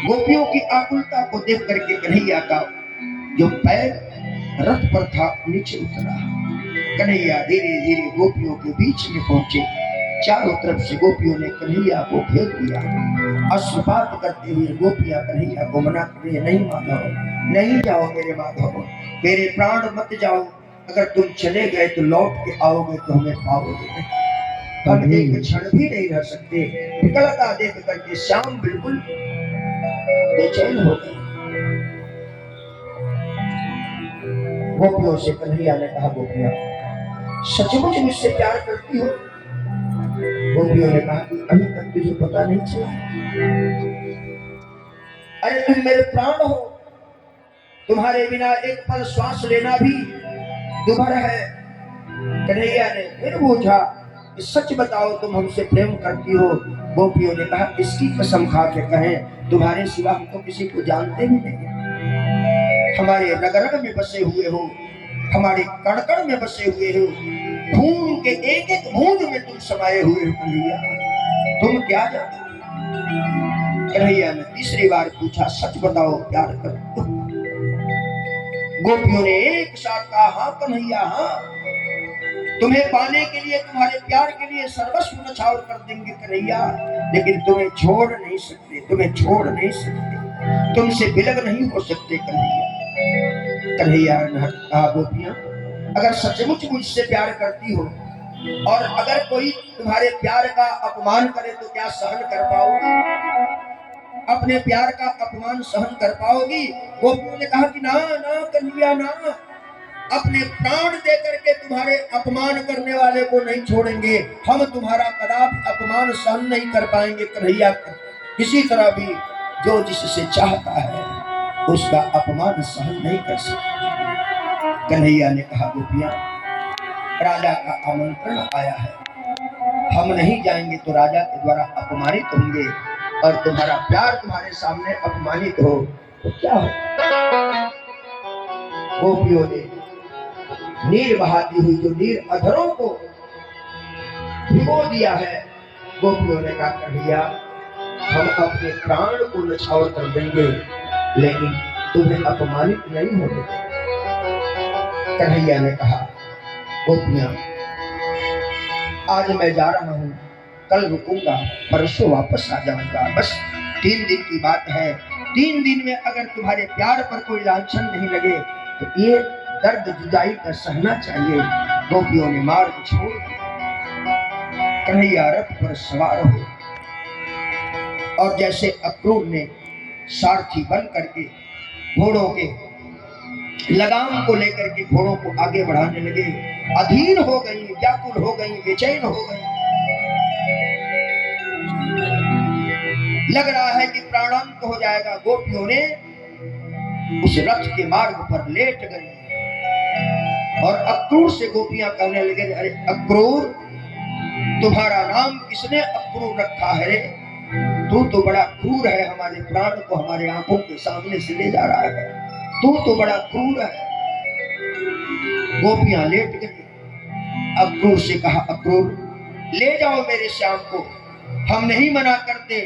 गोपियों की आकुलता को देख करके कन्हैया का जो पैर रथ पर था नीचे उतरा। कन्हैया धीरे धीरे गोपियों के बीच में पहुंचे। चारों तरफ से गोपियों ने कन्हैया को घेर लिया। अश्रुपात करते हुए गोपियां कन्हैया को मना कर रही, नहीं माधव, नहीं जाओ मेरे माधव, मेरे प्राण मत जाओ, अगर तुम चले गए तो लौट के आओगे तो हमें पाओगे नहीं, हम एक क्षण भी नहीं रह सकते। विकलता देख करके श्याम बिल्कुल बेचैन हो गए। गोपियों से कन्हैया ने कहा, गोपियां सचमुच मुझसे प्यार करती हो? गोपियों ने कहा कि अभी तक तुझे पता नहीं चला। अरे तुम मेरे प्राण हो, तुम्हारे बिना एक पल श्वास लेना भी दुभर है। कन्हैया ने फिर पूछा, सच बताओ तुम हमसे प्रेम करती हो? गोपियों ने कहा, इसकी कसम खा के कहें, तुम्हारे सिवा हम तो किसी को जानते भी नहीं। हमारे रग रग में बसे हुए हो, हमारे कण कण में बसे हुए हो, खून के एक एक बूंद में तुम समाये हुए हो। कन्हैया तुम क्या जानते? कन्हैया ने तीसरी बार पूछा, सच बताओ प्यार करते हो? गोपियों ने एक साथ कहा, हाँ कन्हैया हाँ, तुम्हें पाने के लिए, तुम्हारे प्यार के लिए सर्वस्व न्यौछावर कर देंगे कन्हैया, लेकिन तुम्हें छोड़ नहीं सकते, तुम्हें छोड़ नहीं सकते, तुमसे विलग नहीं हो सकते कन्हैया। कन्हैया ने कहा, गोपियां अगर सचमुच मुझसे प्यार करती हो और अगर कोई तुम्हारे प्यार का अपमान करे तो क्या सहन कर पाओगी? अपने प्यार का अपमान सहन कर पाओगी? गोपियों ने कहा कि ना ना कन्हैया ना, अपने प्राण दे करके तुम्हारे अपमान करने वाले को नहीं छोड़ेंगे, हम तुम्हारा कदापि अपमान सहन नहीं कर पाएंगे कन्हैया। किसी तरह भी जो जिससे चाहता है उसका अपमान सहन नहीं कर सकता। कन्हैया ने कहा, गोपियां राजा का आमंत्रण आया है, हम नहीं जाएंगे तो राजा के द्वारा अपमानित होंगे, और तुम्हारा प्यार तुम्हारे सामने अपमानित हो तो क्या हो? गोपियों ने नीर बहाती हुई जो नीर अधरों को भिगो दिया है, गोपियों ने कहा, कन्हैया हम अपने प्राण को न्यौछावर कर देंगे, लेकिन तुम्हें अपमानित नहीं होने। कन्हैया ने कहा, गोपियां आज मैं जा रहा हूं, कल रुकूंगा, परसों वापस आ जाऊंगा, बस 3 दिन की बात है। 3 दिन में अगर तुम्हारे प्यार पर कोई लांछन नहीं लगे तो ये दर्द जुदाई का सहना चाहिए। गोपियों ने मार्ग छोड़ दिया। कन्हैया रथ पर सवार हो और जैसे अक्रूर ने सारथी बन करके घोड़ों के लगाम को लेकर के घोड़ों को आगे बढ़ाने लगे, अधीर हो गई, व्याकुल हो गई, बेचैन हो गई। लग रहा है कि प्राणांत हो जाएगा। गोपियों ने उस रथ के मार्ग पर लेट गई और अक्रूर से गोपियां कहने लगे, अरे अक्रूर, तुम्हारा नाम किसने अक्रूर रखा है रे? तू तो बड़ा क्रूर है, हमारे प्राण को हमारे आंखों के सामने से ले जा रहा है, तू तो बड़ा क्रूर है। गोपियां लेट गई। अक्रूर से कहा, अक्रूर ले जाओ मेरे श्याम को, हम नहीं मना करते,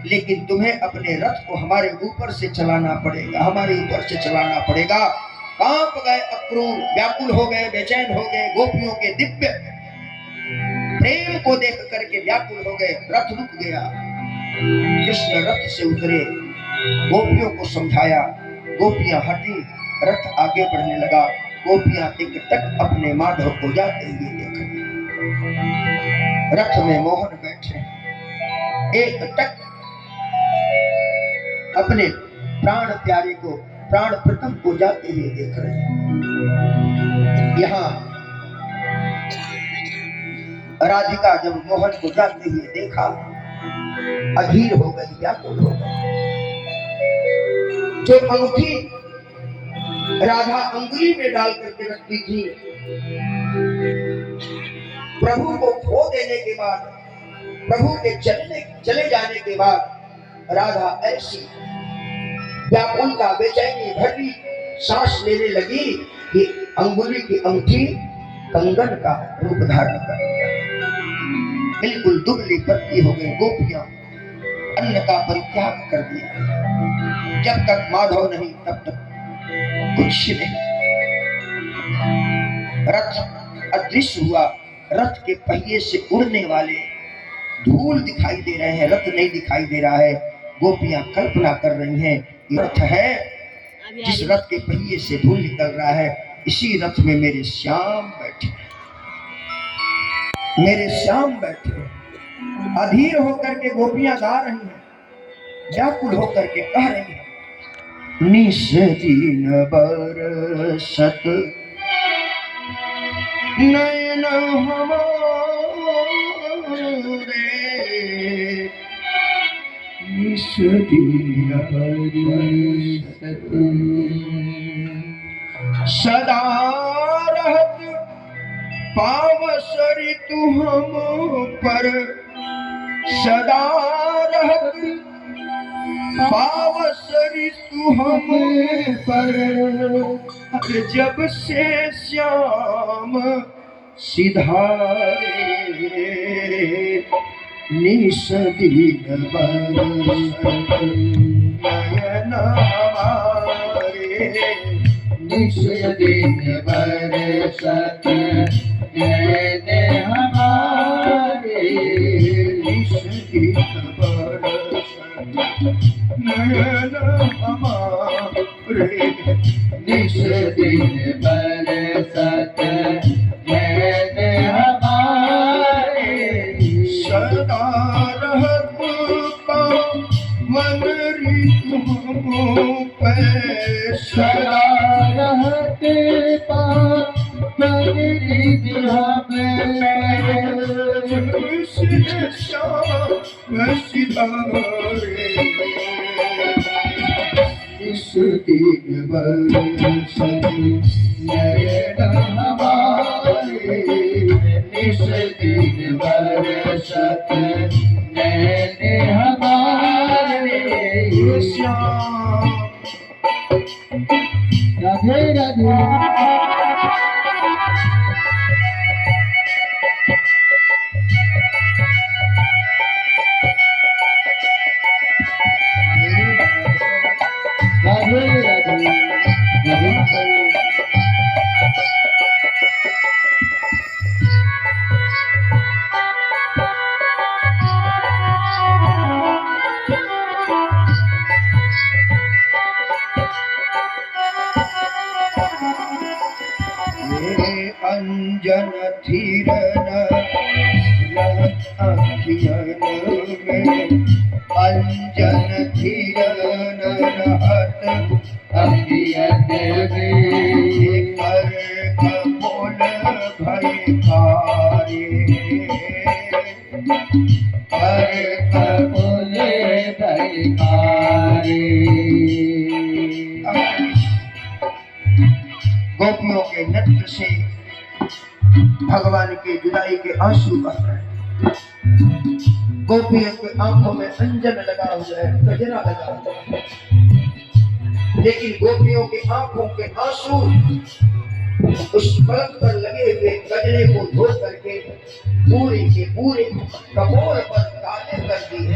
लेकिन तुम्हें अपने रथ को हमारे ऊपर से चलाना पड़ेगा, हमारे ऊपर से चलाना पड़ेगा। कांप गए अक्रूर, व्याकुल हो गए, बेचैन हो गए, गोपियों के दिव्य प्रेम को देख करके व्याकुल हो गए। रथ रुक गया, कृष्ण रथ से उतरे, गोपियों को समझाया, गोपियां हटी, रथ आगे बढ़ने लगा। गोपियां एक टक अपने माधव को जाते हुए देख रही। रथ में मोहन बैठे, एक टक अपने प्राण प्यारे को, प्राण प्रथम को जाते हुए देख रहे हैं। यहाँ राधिका जब मोहन को जाते हुए देखा, अधीर हो गई, व्याकुल हो गई। जो अंगूठी राधा अंगुली में डाल करके रखती थी, प्रभु को खो देने के बाद, प्रभु के चले जाने के बाद राधा ऐसी व्याकुलता, बेचैनी भरी सांस लेने लगी कि अंगुली की अंगूठी कंगन का रूप धारण कर लिया, बिल्कुल दुबली पतली हो गई। गोपियां अन्न का परित्याग कर दिया। जब तक माधव नहीं तब तक कुछ नहीं। रथ अदृश्य हुआ, रथ के पहिए से उड़ने वाले धूल दिखाई दे रहे हैं, रथ नहीं दिखाई दे रहा है। गोपियां कल्पना कर रही हैं रथ है, जिस रथ के पहिए से धूल निकल रहा है, इसी रथ में मेरे श्याम बैठे, मेरे श्याम बैठे। अधीर होकर के गोपियां गा रही हैं, व्याकुल होकर के कह रही हैं, निस दिन बरसत नयन हमारे, निस दिन बरसत सदा रहत पावसरि तू हम पर, सदा रहत पावसरि तू हम पर। जब से श्याम सिधारे, निस दिन बरसत नयन हमारे, निस दिन बरसत नयन हमारे, निस दिन बरसत नयन हमारे, निस दिन बरसत नयन हमारे। सदा रहत पावन ऋतु पे, सदा रहत पावन ऋतु पे, श्याम सिधारे, निस दिन बरसत नयन हमारे, निस दिन बरसत नयन हमारे। श्याम राधे राधे। अंजन धीरन अखियन में, अंजन धीरन रहत अखियन में, कर कपोल भय कारी, कर कपोल भय कारी। गोपियों के नृत्य से भगवान के जुदाई के आंसू बह रहे हैं। गोपियों के आंखों में अंजन लगा हुआ है, गजरा लगा हुआ है, लेकिन गोपियों की आंखों के आंसू उस पलक पर लगे हुए गजरे को धो करके पूरे के पूरे कपोल पर काले कर दिए।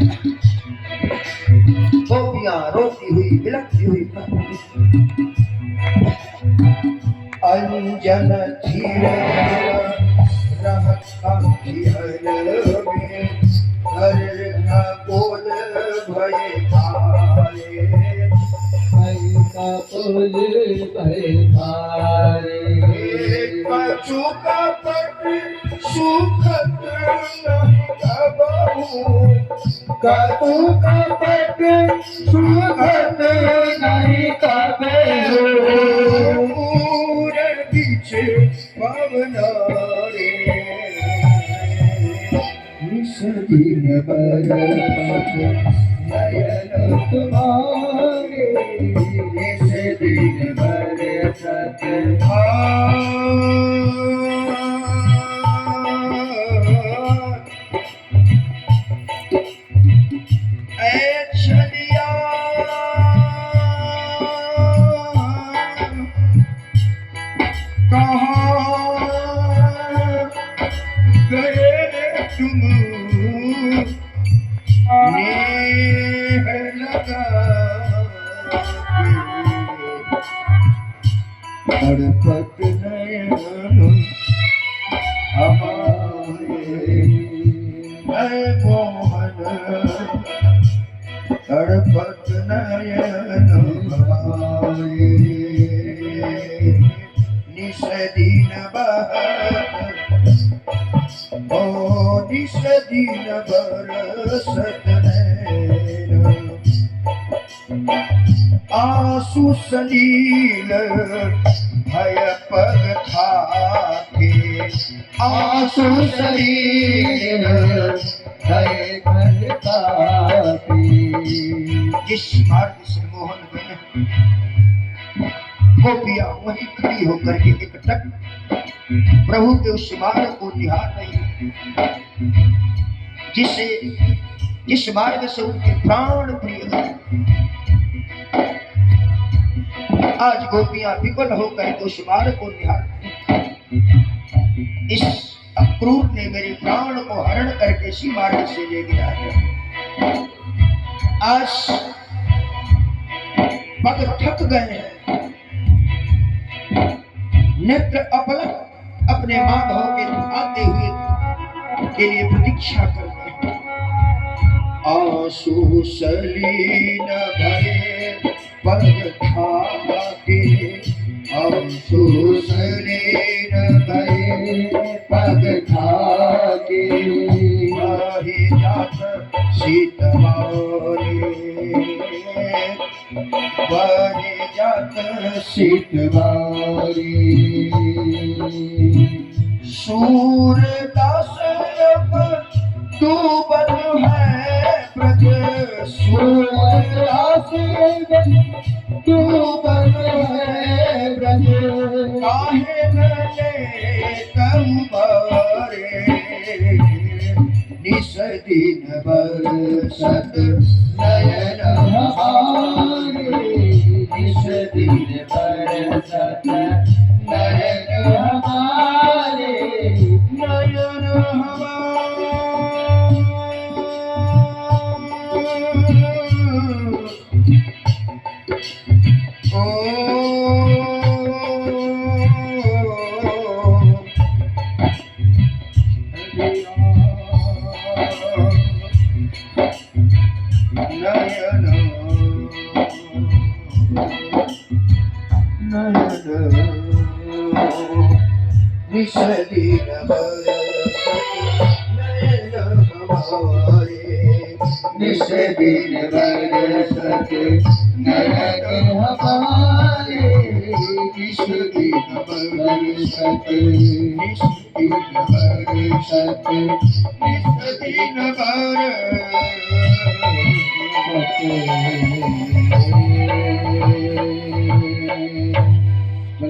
गोपियां रोती हुई बिलखती हुई अंजन धीरन रहत अखियन में, कर कपोल भय कारी, कर कपोल भय कारी। कछु कपट सुखत नहीं कबहु, कछु कपट सुखत नहीं कबहु, पवनारे, निस दिन बरसत नयन तुम्हारे, निस दिन बरसत। गए तुम तड़पत नयन हमारे मोहन तड़पत नयन हमारे निस दिन ओ निस दिन बरसत नैन आंसू सलील भय पग खाके आंसू सलील भय पग खाके जिस मार्ग से मोहन गए गोपियां वहीं खड़ी होकर के एकटक प्रभु के उस मार्ग को निहार रही जिस मार्ग से उनके प्राण प्रिय गए। आज गोपियां विकल होकर उस मार्ग को निहार इस अक्रूर ने मेरे प्राण को हरण करके इसी मार्ग से ले गया है। आज पग थक गए हैं, नेत्र अपलक अपने माधव के आते हुए के लिए प्रतीक्षा करते हैं। आंसू सलीन भरे पग खाके आंसू सलीन भरे पग खाके माही जात सीतवारी बहे जात सीतवारी सूरदास अब तू बन है ब्रज सूरदास तू बन है ब्रज काहे गले कम्बारे निस दिन बरसत नयन हमारे निस दिन बरसत नयन हमारे नयन निस दिन बरसत नयन हमारे निस दिन बरसत नयन हमारे निस दिन बरसत निस दिन बरसत निस दिन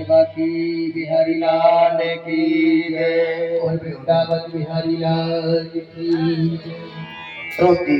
बाकी बिहारी लाल की जय, वृंदावन बिहारी लाल की जय।